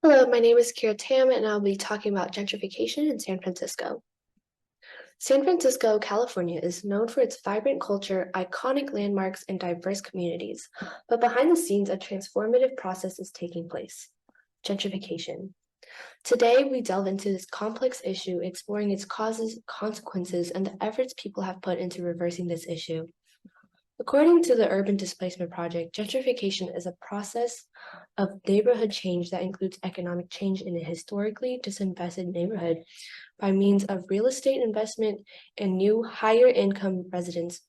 Hello, my name is Kira Tam, and I'll be talking about gentrification in San Francisco. San Francisco, California is known for its vibrant culture, iconic landmarks, and diverse communities. But behind the scenes, a transformative process is taking place: gentrification. Today, we delve into this complex issue, exploring its causes, consequences, and the efforts people have put into reversing this issue. According to the Urban Displacement Project, gentrification is a process of neighborhood change that includes economic change in a historically disinvested neighborhood by means of real estate investment and new, higher income residents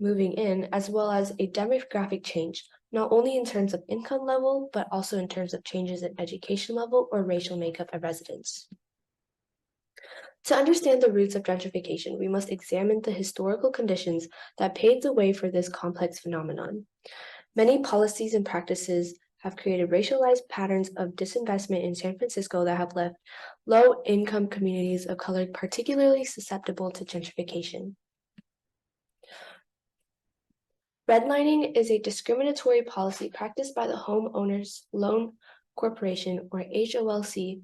moving in, as well as a demographic change, not only in terms of income level, but also in terms of changes in education level or racial makeup of residents. To understand the roots of gentrification, we must examine the historical conditions that paved the way for this complex phenomenon. Many policies and practices have created racialized patterns of disinvestment in San Francisco that have left low-income communities of color particularly susceptible to gentrification. Redlining is a discriminatory policy practiced by the Homeowners Loan Corporation, or HOLC,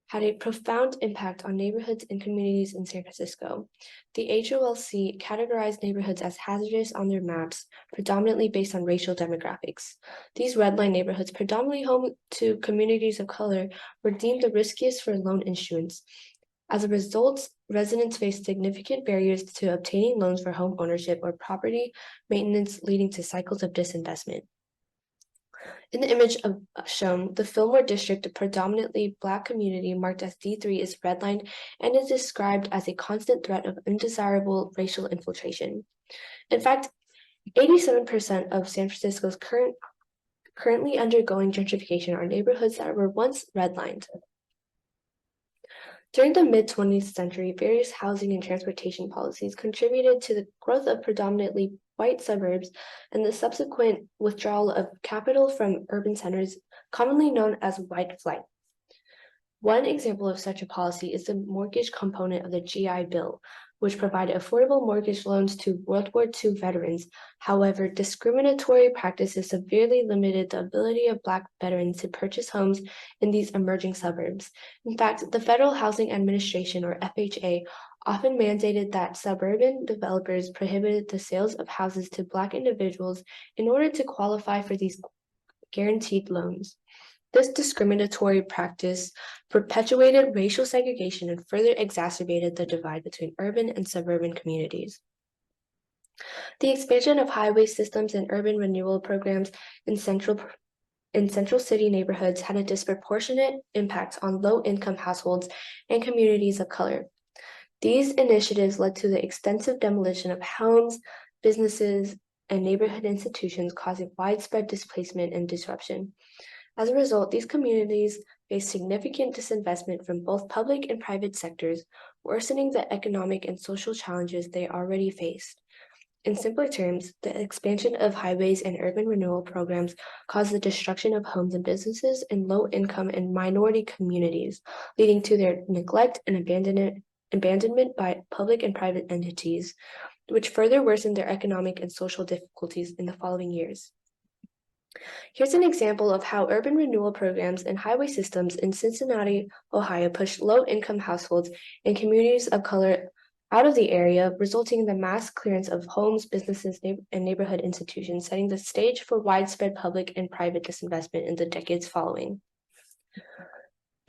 had a profound impact on neighborhoods and communities in San Francisco. The HOLC categorized neighborhoods as hazardous on their maps, predominantly based on racial demographics. These red line neighborhoods, predominantly home to communities of color, were deemed the riskiest for loan issuance. As a result, residents faced significant barriers to obtaining loans for home ownership or property maintenance, leading to cycles of disinvestment. In the image shown, the Fillmore district, a predominantly Black community marked as D3, is redlined and is described as a constant threat of undesirable racial infiltration. In fact, 87% of San Francisco's currently undergoing gentrification are neighborhoods that were once redlined. During the mid-20th century, various housing and transportation policies contributed to the growth of predominantly white suburbs and the subsequent withdrawal of capital from urban centers, commonly known as white flight. One example of such a policy is the mortgage component of the GI Bill, which provided affordable mortgage loans to World War II veterans. However, discriminatory practices severely limited the ability of Black veterans to purchase homes in these emerging suburbs. In fact, the Federal Housing Administration, or FHA, often mandated that suburban developers prohibited the sales of houses to Black individuals in order to qualify for these guaranteed loans. This discriminatory practice perpetuated racial segregation and further exacerbated the divide between urban and suburban communities. The expansion of highway systems and urban renewal programs in central city neighborhoods had a disproportionate impact on low-income households and communities of color. These initiatives led to the extensive demolition of homes, businesses, and neighborhood institutions, causing widespread displacement and disruption. As a result, these communities face significant disinvestment from both public and private sectors, worsening the economic and social challenges they already faced. In simpler terms, the expansion of highways and urban renewal programs caused the destruction of homes and businesses in low-income and minority communities, leading to their neglect and abandonment by public and private entities, which further worsened their economic and social difficulties in the following years. Here's an example of how urban renewal programs and highway systems in Cincinnati, Ohio pushed low-income households and communities of color out of the area, resulting in the mass clearance of homes, businesses, and neighborhood institutions, setting the stage for widespread public and private disinvestment in the decades following.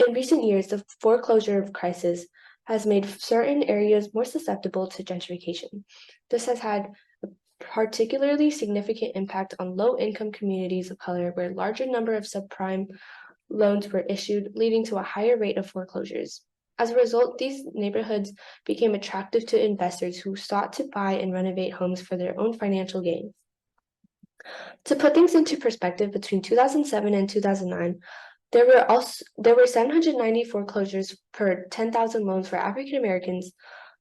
In recent years, the foreclosure crisis has made certain areas more susceptible to gentrification. This has had particularly significant impact on low-income communities of color, where a larger number of subprime loans were issued, leading to a higher rate of foreclosures. As a result, these neighborhoods became attractive to investors who sought to buy and renovate homes for their own financial gain. To put things into perspective, between 2007 and 2009, there were 790 foreclosures per 10,000 loans for African Americans,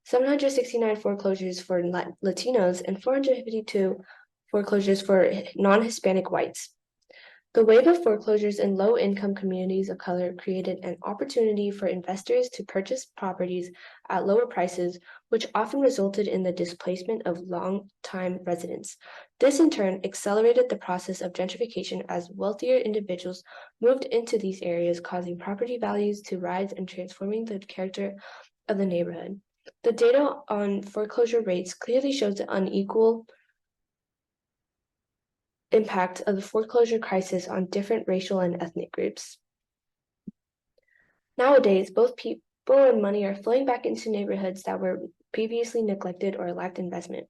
769 foreclosures for Latinos, and 452 foreclosures for non-Hispanic whites. The wave of foreclosures in low-income communities of color created an opportunity for investors to purchase properties at lower prices, which often resulted in the displacement of long-time residents. This in turn accelerated the process of gentrification as wealthier individuals moved into these areas, causing property values to rise and transforming the character of the neighborhood. The data on foreclosure rates clearly shows the unequal impact of the foreclosure crisis on different racial and ethnic groups. Nowadays, both people and money are flowing back into neighborhoods that were previously neglected or lacked investment.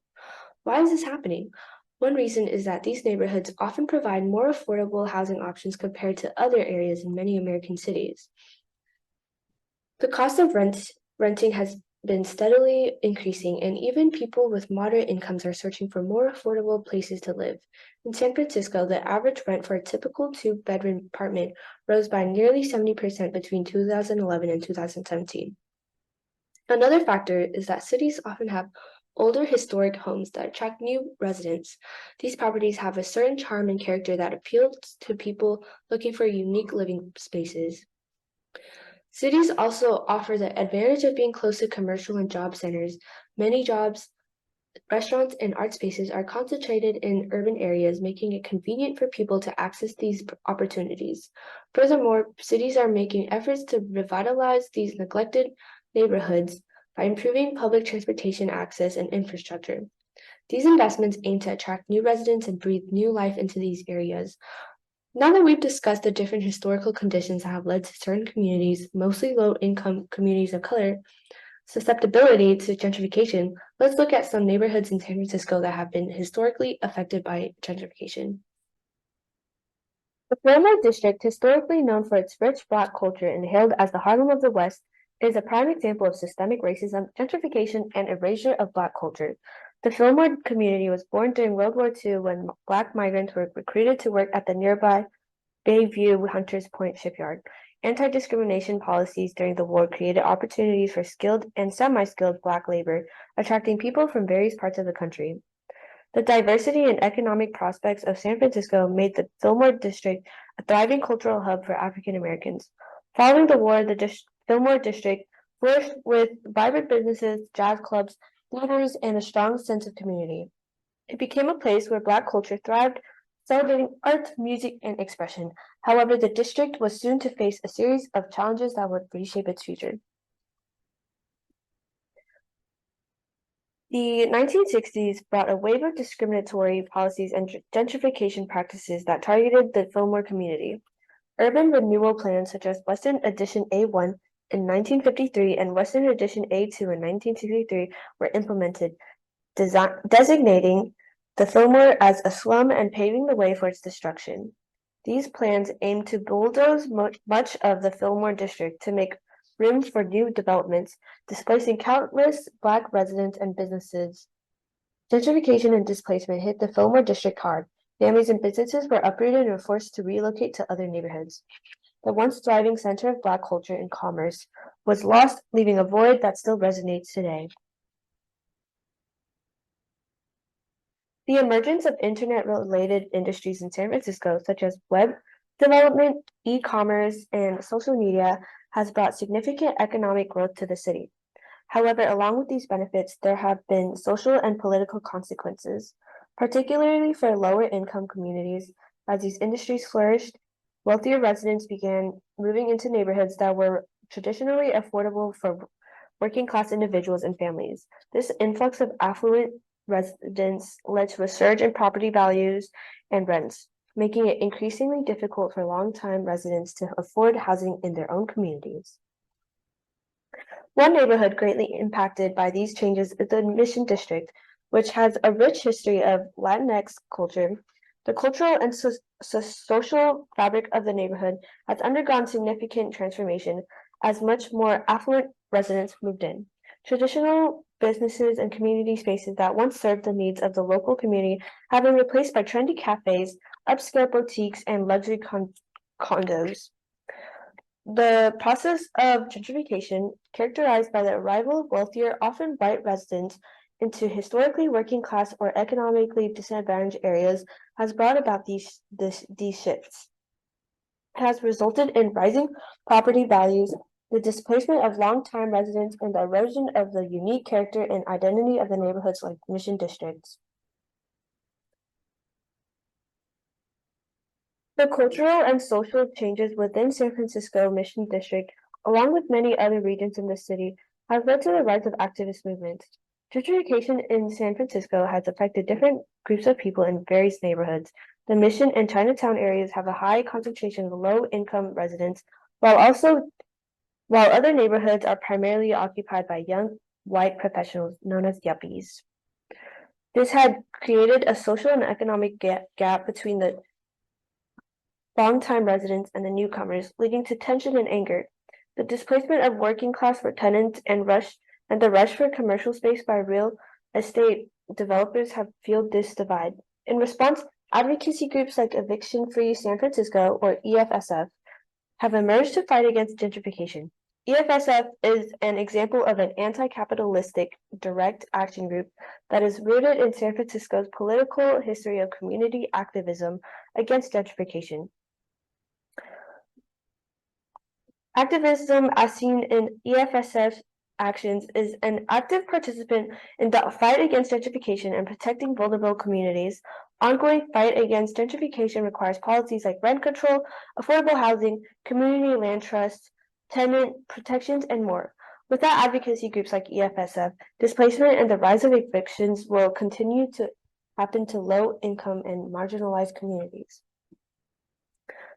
Why is this happening? One reason is that these neighborhoods often provide more affordable housing options compared to other areas in many American cities. The cost of renting has been steadily increasing, and even people with moderate incomes are searching for more affordable places to live. In San Francisco, the average rent for a typical two-bedroom apartment rose by nearly 70% between 2011 and 2017. Another factor is that cities often have older historic homes that attract new residents. These properties have a certain charm and character that appeals to people looking for unique living spaces. Cities also offer the advantage of being close to commercial and job centers. Many jobs, restaurants, and art spaces are concentrated in urban areas, making it convenient for people to access these opportunities. Furthermore, cities are making efforts to revitalize these neglected neighborhoods by improving public transportation access and infrastructure. These investments aim to attract new residents and breathe new life into these areas. Now that we've discussed the different historical conditions that have led to certain communities, mostly low-income communities of color, susceptibility to gentrification, let's look at some neighborhoods in San Francisco that have been historically affected by gentrification. The Fillmore District, historically known for its rich Black culture and hailed as the Harlem of the West, is a prime example of systemic racism, gentrification, and erasure of Black culture. The Fillmore community was born during World War II when Black migrants were recruited to work at the nearby Bayview Hunters Point shipyard. Anti-discrimination policies during the war created opportunities for skilled and semi-skilled Black labor, attracting people from various parts of the country. The diversity and economic prospects of San Francisco made the Fillmore District a thriving cultural hub for African Americans. Following the war, the Fillmore District flourished with vibrant businesses, jazz clubs, theaters, and a strong sense of community. It became a place where Black culture thrived, celebrating art, music, and expression. However, the district was soon to face a series of challenges that would reshape its future. The 1960s brought a wave of discriminatory policies and gentrification practices that targeted the Fillmore community. Urban renewal plans such as Western Addition A1 in 1953 and Western Addition A2 in 1963 were implemented, designating the Fillmore as a slum and paving the way for its destruction. These plans aimed to bulldoze much of the Fillmore district to make room for new developments, displacing countless Black residents and businesses. Gentrification and displacement hit the Fillmore district hard. Families and businesses were uprooted and were forced to relocate to other neighborhoods. The once thriving center of Black culture and commerce was lost, leaving a void that still resonates today. The emergence of internet-related industries in San Francisco, such as web development, e-commerce, and social media, has brought significant economic growth to the city. However, along with these benefits, there have been social and political consequences, particularly for lower-income communities. As these industries flourished, wealthier residents began moving into neighborhoods that were traditionally affordable for working-class individuals and families. This influx of affluent residents led to a surge in property values and rents, making it increasingly difficult for long-time residents to afford housing in their own communities. One neighborhood greatly impacted by these changes is the Mission District, which has a rich history of Latinx culture. The cultural and social fabric of the neighborhood has undergone significant transformation as much more affluent residents moved in. Traditional businesses and community spaces that once served the needs of the local community have been replaced by trendy cafes, upscale boutiques, and luxury condos. The process of gentrification, characterized by the arrival of wealthier, often white residents into historically working-class or economically disadvantaged areas, has brought about these shifts. has resulted in rising property values, the displacement of long-time residents, and the erosion of the unique character and identity of the neighborhoods like Mission districts. The cultural and social changes within San Francisco Mission District, along with many other regions in the city, have led to the rise of activist movements. Gentrification in San Francisco has affected different groups of people in various neighborhoods. The Mission and Chinatown areas have a high concentration of low-income residents, while other neighborhoods are primarily occupied by young white professionals known as yuppies. This had created a social and economic gap between the longtime residents and the newcomers, leading to tension and anger. The displacement of working class for tenants and the rush for commercial space by real estate developers have fueled this divide. In response, advocacy groups like Eviction Free San Francisco, or EFSF, have emerged to fight against gentrification. EFSF is an example of an anti-capitalistic direct action group that is rooted in San Francisco's political history of community activism against gentrification. Activism, as seen in EFSF actions, is an active participant in the fight against gentrification and protecting vulnerable communities. Ongoing fight against gentrification requires policies like rent control, affordable housing, community land trusts, tenant protections, and more. Without advocacy groups like EFSF, displacement and the rise of evictions will continue to happen to low-income and marginalized communities.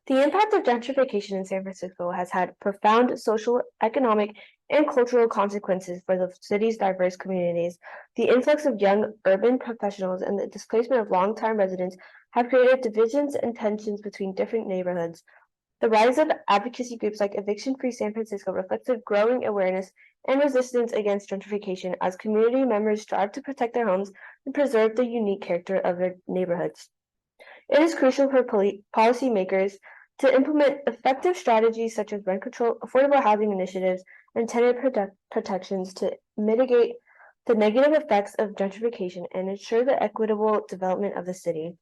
The impact of gentrification in San Francisco has had profound social, economic, and cultural consequences for the city's diverse communities. The influx of young urban professionals and the displacement of longtime residents have created divisions and tensions between different neighborhoods. The rise of advocacy groups like Eviction Free San Francisco reflects a growing awareness and resistance against gentrification as community members strive to protect their homes and preserve the unique character of their neighborhoods. It is crucial for policymakers to implement effective strategies such as rent control, affordable housing initiatives, and tenant protections to mitigate the negative effects of gentrification and ensure the equitable development of the city.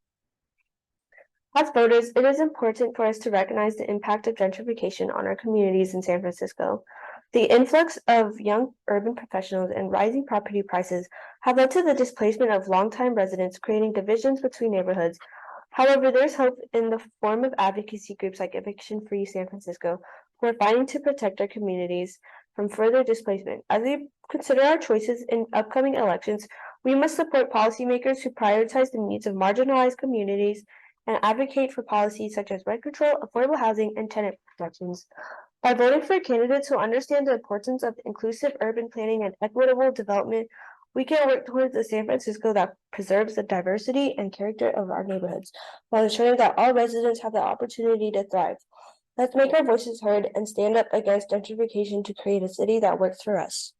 As voters, it is important for us to recognize the impact of gentrification on our communities in San Francisco. The influx of young urban professionals and rising property prices have led to the displacement of longtime residents, creating divisions between neighborhoods. However, there's hope in the form of advocacy groups like Eviction Free San Francisco, who are fighting to protect our communities from further displacement. As we consider our choices in upcoming elections, we must support policymakers who prioritize the needs of marginalized communities and advocate for policies such as rent control, affordable housing, and tenant protections. By voting for candidates who understand the importance of inclusive urban planning and equitable development, we can work towards a San Francisco that preserves the diversity and character of our neighborhoods, while ensuring that all residents have the opportunity to thrive. Let's make our voices heard and stand up against gentrification to create a city that works for us.